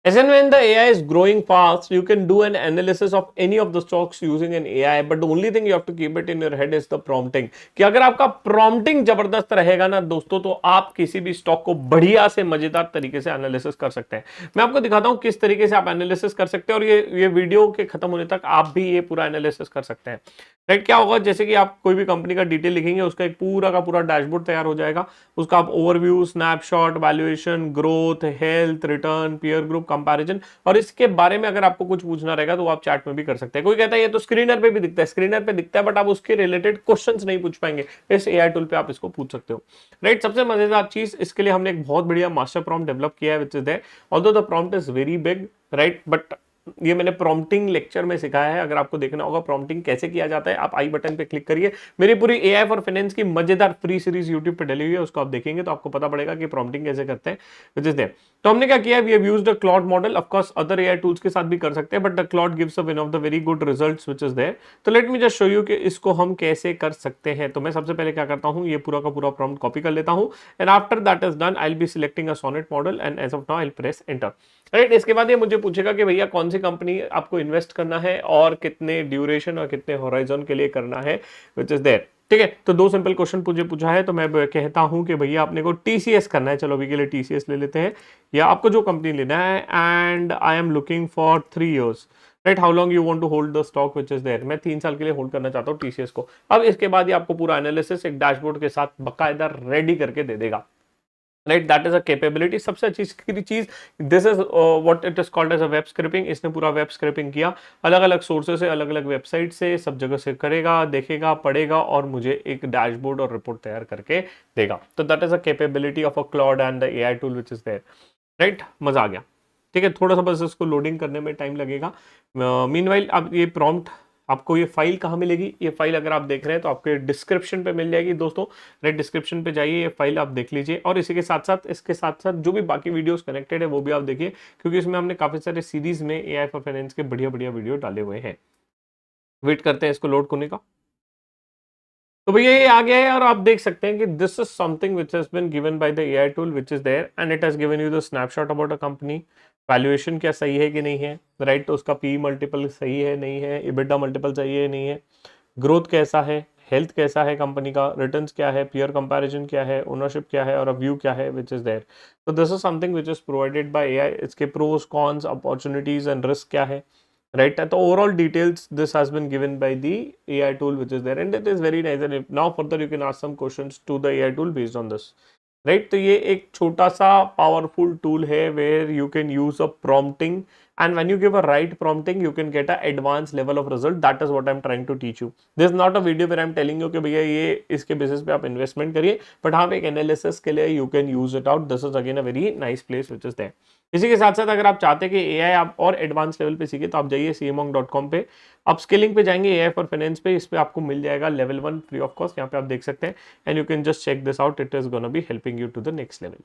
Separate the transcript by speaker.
Speaker 1: As and when the AI is growing fast, you can do an analysis of any of the stocks using an AI, but the only thing you have to keep it in your head is the prompting. कि अगर आपका prompting जबरदस्त रहेगा ना दोस्तों, तो आप किसी भी स्टॉक को बढ़िया से मजेदार तरीके से एनालिसिस कर सकते हैं। मैं आपको दिखाता हूं किस तरीके से आप एनालिसिस कर सकते हैं, और ये वीडियो के खत्म होने तक आप भी ये पूरा एनालिसिस कर सकते हैं। राइट, क्या होगा, जैसे कि आप कोई भी कंपनी का डिटेल लिखेंगे, उसका एक पूरा का पूरा डैशबोर्ड तैयार हो जाएगा। उसका आप overview, snapshot, valuation, growth, health, return, peer group comparison, और इसके बारे में अगर आपको कुछ पूछना रहेगा तो आप चैट में भी कर सकते हैं। कोई कहता है ये तो स्क्रीनर पे भी दिखता है, स्क्रीनर पे दिखता है, बट आप उसके रिलेटेड क्वेश्चंस नहीं पूछ पाएंगे। इस एआई टूल पे आप इसको पूछ सकते हो। राइट, सबसे मजेदार चीज, इसके लिए हमने एक बहुत बढ़िया मास्टर प्रॉम्प्ट डेवलप किया है, which is there, although the prompt is very big, right, but ये मैंने प्रॉम्प्टिंग लेक्चर में सिखाया है। अगर आपको देखना होगा प्रॉम्प्टिंग कैसे किया जाता है, आप आई बटन पे क्लिक करिए। मेरी पूरी एआई फॉर फाइनेंस की मजेदार फ्री सीरीज यूट्यूब पे डली हुई है, उसको आप देखेंगे तो आपको पता पड़ेगा कि प्रॉम्प्टिंग कैसे करते हैं, विच इज देयर। तो हमने क्या किया, we have used a Claude model. Of course other AI tools के साथ भी कर सकते हैं, but the Claude gives a one of the very good results which is there. तो let me just show you कि इसको हम कैसे कर सकते हैं। तो मैं सबसे पहले क्या करता हूं, ये पूरा का पूरा प्रॉम्प्ट कॉपी कर लेता हूं, and after that is done I will be selecting a Sonnet model, and as of now I will press enter. Right, इसके बाद ये मुझे पूछेगा कि भैया कौन सी कंपनी आपको इन्वेस्ट करना है और कितने ड्यूरेशन और कितने होराइजन के लिए करना है, विच इज देयर। ठीक है, तो दो सिंपल क्वेश्चन मुझे पूछा है, तो मैं कहता हूं कि भैया अपने को टीसीएस करना है। चलो अभी के लिए टीसीएस ले लेते हैं, या आपको जो कंपनी लेना है, and I am looking for 3 years। Right, how long you want to hold the stock which is there. मैं 3 साल के लिए होल्ड करना चाहता हूँ टीसीएस को। अब इसके बाद ये आपको पूरा एनालिसिस एक डैशबोर्ड के साथ बकायदा रेडी करके दे देगा। Right, that is a capability. सबसे अच्छी चीज, this is what it is called as a web scraping. इसने पूरा वेब स्क्रैपिंग किया, अलग अलग सोर्सेस से, अलग अलग वेबसाइट से, सब जगह से करेगा, देखेगा, पढ़ेगा, और मुझे एक डैशबोर्ड और रिपोर्ट तैयार करके देगा। तो that is a capability of a Claude and the AI tool which is there. Right, मजा आ गया। ठीक है, थोड़ा सा बस इसको लोडिंग करने में टाइम लगेगा। मीनवाइल अब ये प्रॉम्प्ट, आपको ये फाइल कहाँ मिलेगी, ये फाइल अगर आप देख रहे हैं तो आपके डिस्क्रिप्शन पे मिल जाएगी दोस्तों। राइट, डिस्क्रिप्शन पे जाइए, ये फाइल आप देख लीजिए, और इसी के साथ साथ, इसके साथ साथ जो भी बाकी वीडियोस कनेक्टेड है वो भी आप देखिए, क्योंकि इसमें हमने काफी सारे सीरीज में एआई फॉर फाइनेंस के बढ़िया बढ़िया वीडियो डाले हुए हैं। वेट करते हैं इसको लोड होने का। तो भैया ये आ गया है, और आप देख सकते हैं कि this is something which has been given by the AI tool which is there, and it has given you the snapshot about a company. Valuation क्या सही है कि नहीं है, राइट, तो उसका पी मल्टीपल सही है नहीं है, इबिटा मल्टीपल सही है नहीं है, ग्रोथ कैसा है, हेल्थ कैसा है कंपनी का, रिटर्न्स क्या है, पीयर कंपैरिजन क्या है, ओनरशिप क्या है, और व्यू क्या है, विच इज देयर। तो this is something which is provided by AI. इसके pros, cons, opportunities and risk क्या है, right, so overall details this has been given by the AI tool which is there, and it is very nice, and if now further you can ask some questions to the AI tool based on this, right। तो ये एक छोटा सा powerful tool है where you can use a prompting, and when you give a right prompting you can get a advanced level of result। that is what I'm trying to teach you। this is not a video where I'm telling you कि भैया ये इसके basis पे आप investment करिए, but हाँ एक analysis के लिए you can use it out। this is again a very nice place which is there। इसी के साथ साथ अगर आप चाहते हैं कि एआई आप और एडवांस लेवल पे सीखे, तो आप जाइए cmonk.com पे, आप स्किलिंग पे जाएंगे, एआई फॉर फाइनेंस पे, इस पे आपको मिल जाएगा लेवल 1 फ्री ऑफ कॉस्ट। यहाँ पे आप देख सकते हैं, and you can just check this out, it is gonna be helping you to the next level.